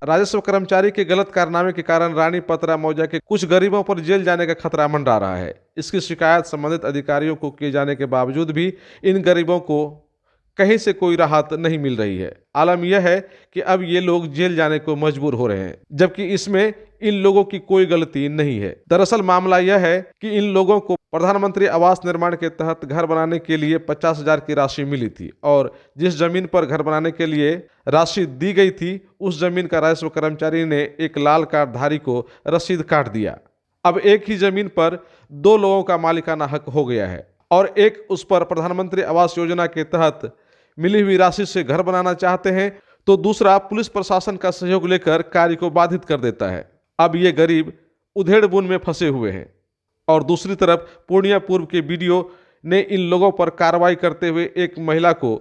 राजस्व कर्मचारी के गलत कारनामे के कारण रानी पतरा मौजा के कुछ गरीबों पर जेल जाने का खतरा मंडरा रहा है। इसकी शिकायत संबंधित अधिकारियों को किए जाने के बावजूद भी इन गरीबों को कहीं से कोई राहत नहीं मिल रही है। आलम यह है कि अब ये लोग जेल जाने को मजबूर हो रहे हैं, जबकि इसमें इन लोगों की कोई गलती नहीं है। दरअसल मामला यह है कि इन लोगों को प्रधानमंत्री आवास निर्माण के तहत घर बनाने के लिए 50,000 की राशि मिली थी और जिस जमीन पर घर बनाने के लिए राशि दी गई थी उस जमीन का राजस्व कर्मचारी ने एक लाल कार्डधारी को रसीद काट दिया। अब एक ही जमीन पर दो लोगों का मालिकाना हक हो गया है और एक उस पर प्रधानमंत्री आवास योजना के तहत मिली हुई राशि से घर बनाना चाहते हैं तो दूसरा पुलिस प्रशासन का सहयोग लेकर कार्य को बाधित कर देता है। अब ये गरीब उधेड़ बुन में फंसे हुए हैं और दूसरी तरफ पूर्णिया पूर्व के बीडीओ ने इन लोगों पर कार्रवाई करते हुए एक महिला को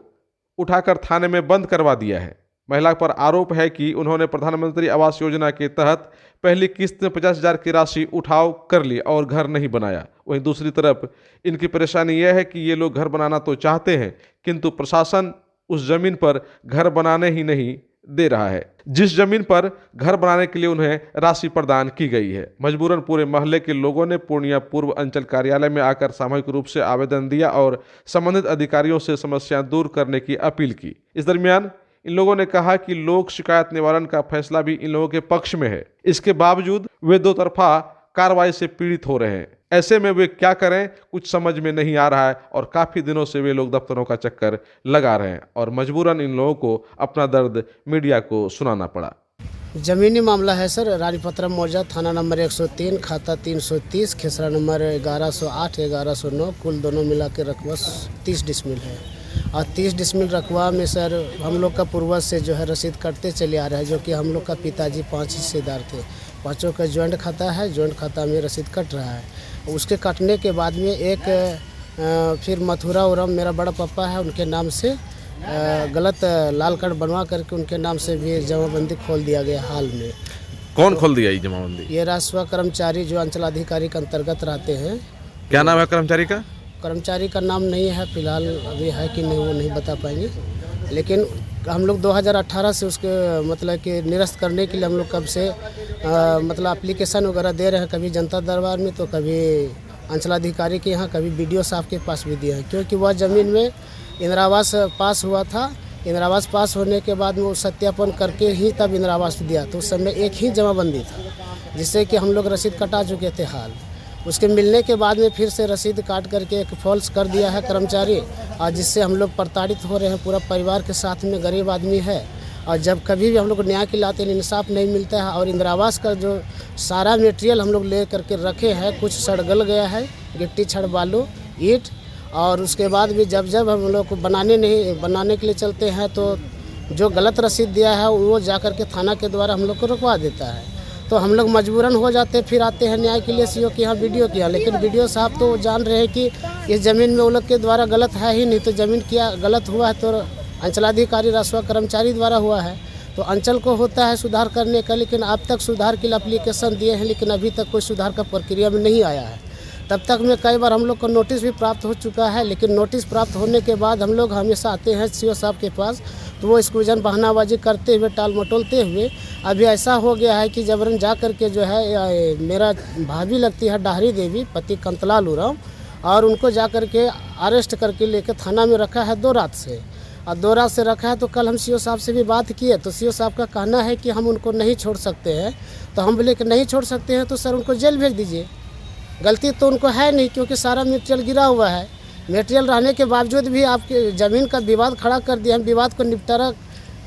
उठाकर थाने में बंद करवा दिया है। महिला पर आरोप है कि उन्होंने प्रधानमंत्री आवास योजना के तहत पहली किस्त में 50,000 की राशि उठाव कर ली और घर नहीं बनाया। वहीं दूसरी तरफ इनकी परेशानी यह है कि ये लोग घर बनाना तो चाहते हैं किंतु प्रशासन उस जमीन पर घर बनाने ही नहीं दे रहा है जिस जमीन पर घर बनाने के लिए उन्हें राशि प्रदान की गई है। मजबूरन पूरे मोहल्ले के लोगों ने पूर्णिया पूर्व अंचल कार्यालय में आकर सामूहिक रूप से आवेदन दिया और संबंधित अधिकारियों से समस्याएं दूर करने की अपील की। इस दरमियान इन लोगों ने कहा कि लोक शिकायत निवारण का फैसला भी इन लोगों के पक्ष में है, इसके बावजूद वे दो तरफा कार्रवाई से पीड़ित हो रहे हैं। ऐसे में वे क्या करें कुछ समझ में नहीं आ रहा है और काफ़ी दिनों से वे लोग दफ्तरों का चक्कर लगा रहे हैं और मजबूरन इन लोगों को अपना दर्द मीडिया को सुनाना पड़ा। जमीनी मामला है सर, रानीपत्रा मौजा, थाना नंबर 103, खाता 330, खेसरा नंबर 1108, 1109, कुल दोनों मिला के रकबा 30 डिसमिल है और 30 डिसमिल रकबा में सर हम लोग का पूर्वज से जो है रसीद कटते चले आ रहा है, जो कि हम लोग का पिताजी 5 हिस्सेदार थे। पाँचों का ज्वाइंट खाता है, ज्वाइंट खाता में रसीद कट रहा है। उसके कटने के बाद में एक फिर मथुरा उरम मेरा बड़ा पापा है, उनके नाम से गलत लाल कार्ड बनवा करके उनके नाम से भी जमाबंदी खोल दिया गया हाल में। कौन खोल दिया ये जमाबंदी? ये राजस्व कर्मचारी जो अंचलाधिकारी के अंतर्गत रहते हैं। क्या नाम है कर्मचारी का? कर्मचारी का नाम नहीं है फिलहाल, अभी है कि नहीं वो नहीं बता पाएंगे, लेकिन हम लोग 2018 से उसके मतलब कि निरस्त करने के लिए हम लोग कब से मतलब एप्लीकेशन वगैरह दे रहे हैं, कभी जनता दरबार में तो कभी अंचलाधिकारी के यहाँ, कभी बीडीओ साहब के पास भी दिए हैं, क्योंकि वह ज़मीन में इंदिरा आवास पास हुआ था। इंदिरा आवास पास होने के बाद में वो सत्यापन करके ही तब इंदिरा आवास दिया, तो उस समय एक ही जमाबंदी था जिससे कि हम लोग रसीद कटा चुके थे हाल। उसके मिलने के बाद में फिर से रसीद काट करके एक फॉल्स कर दिया है कर्मचारी और जिससे हम लोग प्रताड़ित हो रहे हैं। पूरा परिवार के साथ में गरीब आदमी है और जब कभी भी हम लोग न्याय के लाते इंसाफ नहीं मिलता है और इंदिरा आवास का जो सारा मटेरियल हम लोग ले करके रखे हैं, कुछ सड़गल गया है, गिट्टी छड़ बालू ईंट, और उसके बाद भी जब हम लोग को बनाने के लिए चलते हैं तो जो गलत रसीद दिया है वो जा कर के थाना के द्वारा हम लोग को रुकवा देता है। तो हम लोग मजबूरन हो जाते फिर आते हैं न्याय के लिए सीओ के यहाँ, बीडीओ के यहाँ, लेकिन बीडीओ साहब तो जान रहे हैं कि इस ज़मीन में वो लोग के द्वारा गलत है ही नहीं, तो ज़मीन क्या गलत हुआ है तो अंचलाधिकारी राजस्व कर्मचारी द्वारा हुआ है, तो अंचल को होता है सुधार करने का, लेकिन अब तक सुधार के लिए एप्लीकेशन दिए हैं लेकिन अभी तक कोई सुधार का प्रक्रिया में नहीं आया है। तब तक में कई बार हम लोग को नोटिस भी प्राप्त हो चुका है, लेकिन नोटिस प्राप्त होने के बाद हम लोग हमेशा आते हैं सीओ साहब के पास, तो वो इसकुजन बहानाबाजी करते हुए टाल मटोलते हुए अभी ऐसा हो गया है कि जबरन जा कर के जो है मेरा भाभी लगती है डाहरी देवी, पति कंतलाल उरांव, और उनको जा कर के अरेस्ट करके लेकर थाना में रखा है 2 रात से, और 2 रात से रखा है। तो कल हम सीओ साहब से भी बात किए तो सीओ साहब का कहना है कि हम उनको नहीं छोड़ सकते हैं। तो हम बोले कि नहीं छोड़ सकते हैं तो सर उनको जेल भेज दीजिए। गलती तो उनको है नहीं क्योंकि सारा मटेरियल गिरा हुआ है, मटेरियल रहने के बावजूद भी आपके ज़मीन का विवाद खड़ा कर दिया, हम विवाद को निपटारा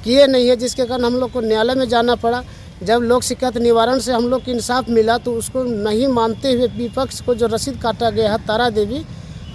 किए नहीं है, जिसके कारण हम लोग को न्यायालय में जाना पड़ा। जब लोक शिकायत निवारण से हम लोग को इंसाफ मिला तो उसको नहीं मानते हुए विपक्ष को जो रसीद काटा गया है, तारा देवी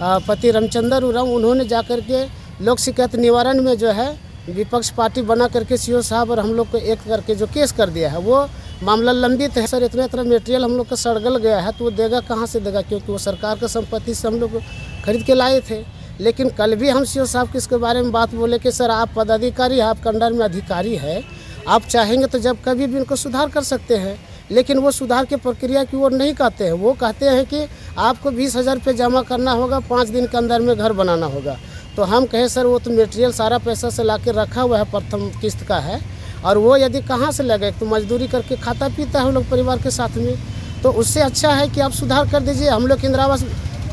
पति रामचंद्र उरांव, उन्होंने जा कर के लोक शिकायत निवारण में जो है विपक्ष पार्टी बना करके सीओ साहब और हम लोग को एक करके जो केस कर दिया है वो मामला लंबित है। सर इतना मटेरियल हम लोग का सड़गल गया है तो वो देगा कहाँ से देगा, क्योंकि वो सरकार का संपत्ति से हम लोग खरीद के लाए थे। लेकिन कल भी हम सीओ साहब के इसके बारे में बात बोले कि सर आप पदाधिकारी हैं, आपके अंडर में अधिकारी है, आप चाहेंगे तो जब कभी भी उनको सुधार कर सकते हैं, लेकिन वो सुधार की प्रक्रिया की ओर नहीं कहते हैं। वो कहते हैं कि आपको 20,000 रुपये जमा करना होगा, 5 दिन के अंदर में घर बनाना होगा। तो हम कहे सर वो तो मटेरियल सारा पैसा से ला के रखा हुआ है, प्रथम किस्त का है, और वो यदि कहाँ से लगे, तो मजदूरी करके खाता पीता है हम लोग परिवार के साथ में, तो उससे अच्छा है कि आप सुधार कर दीजिए। हम लोग इंदिरा आवास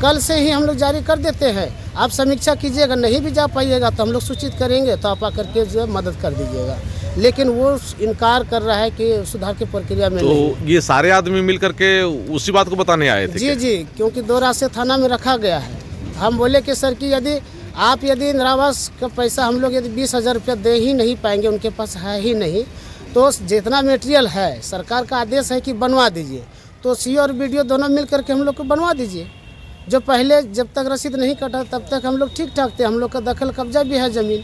कल से ही हम लोग जारी कर देते हैं, आप समीक्षा कीजिएगा, नहीं भी जा पाइएगा तो हम लोग सूचित करेंगे, तो आप आकर के जो है मदद कर दीजिएगा। लेकिन वो इनकार कर रहा है कि सुधार की प्रक्रिया में नहीं। तो ये सारे आदमी मिल करके उसी बात को बताने आए थे जी क्या? जी, क्योंकि 2 रात से थाना में रखा गया है। हम बोले कि सर कि यदि इंदिरा आवास का पैसा हम लोग यदि 20,000 रुपया दे ही नहीं पाएंगे, उनके पास है ही नहीं, तो जितना मटेरियल है सरकार का आदेश है कि बनवा दीजिए, तो सी और वीडियो दोनों मिल करके हम लोग को बनवा दीजिए। जो पहले जब तक रसीद नहीं कटा तब तक हम लोग ठीक ठाक थे, हम लोग का दखल कब्जा भी है ज़मीन,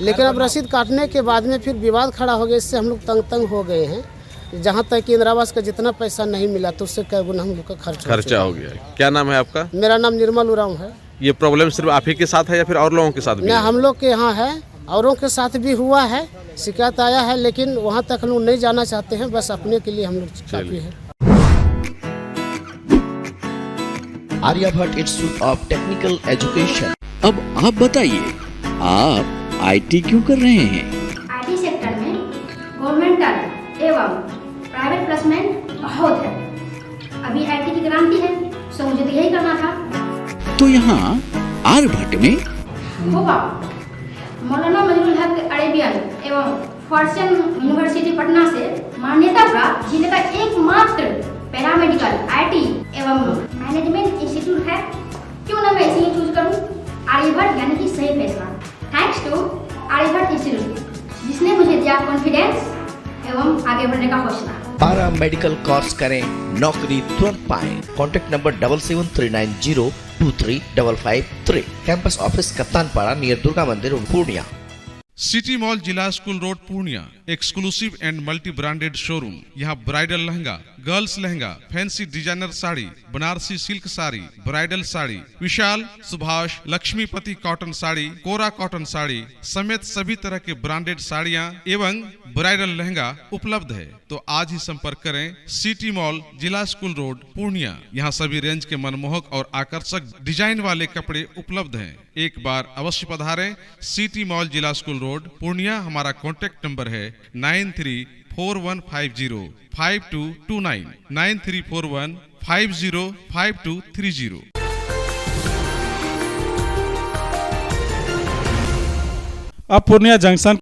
लेकिन अब रसीद काटने के बाद में फिर विवाद खड़ा हो गया, इससे हम लोग तंग हो गए हैं। जहाँ तक कि इंदिरा आवास का जितना पैसा नहीं मिला तो उससे कई गुना हम लोग का खर्चा हो गया। क्या नाम है आपका? मेरा नाम निर्मल उरांव है। ये प्रॉब्लम सिर्फ आप ही के साथ है या फिर और लोगों के साथ भी न, है? हम लोग के यहाँ है, औरों के साथ भी हुआ है, शिकायत आया है, लेकिन वहाँ तक हम लोग नहीं जाना चाहते हैं, बस अपने के लिए हम लोग काफ़ी है। Aryabhatta institute of technical education. अब आप बताइए, आप आईटी क्यों कर रहे हैं? आईटी सेक्टर में गवर्नमेंटल एवं प्राइवेट प्लेसमेंट बहुत है। अभी आईटी की क्रांति है, सो मुझे तो यही करना था। तो यहाँ आर्यभट्ट में होगा मौलाना मजरूल हक अरेबियन एवं फॉर्च्यून यूनिवर्सिटी पटना से मान्यता प्राप्त जिले का एकमात्र पैरामेडिकल आईटी एवं मैनेजमेंट इंस्टीट्यूट है। क्यों ना मैं इसे ही चूज करूं? आर्यभट्ट यानी कि सही फैसला। थैंक्स टू आर्यभट्ट इंस्टीट्यूट, जिसने मुझे दिया कॉन्फिडेंस एवं आगे बढ़ने का हौसला। पारा मेडिकल कोर्स करें, नौकरी तुरंत पाएं। Contact number 7739023553। Campus office Kaptanpara near Durga मंदिर पूर्णिया। सिटी मॉल जिला school road Purnia, exclusive and multi branded showroom. यहाँ bridal lehenga, girls lehenga, fancy designer sari, Banarasi silk sari, bridal sari, Vishal, Subhash, Laxmipati cotton sari, Kora cotton sari समेत सभी तरह के ब्रांडेड साड़ियाँ एवं ब्राइडल लहंगा उपलब्ध है। तो आज ही संपर्क करें सिटी मॉल जिला स्कूल रोड पूर्णिया। यहाँ सभी रेंज के मनमोहक और आकर्षक डिजाइन वाले कपड़े उपलब्ध हैं। एक बार अवश्य पधारें सिटी मॉल जिला स्कूल रोड पूर्णिया। हमारा कॉन्टैक्ट नंबर है 9341505229 9341505230। अब पूर्णिया जंक्शन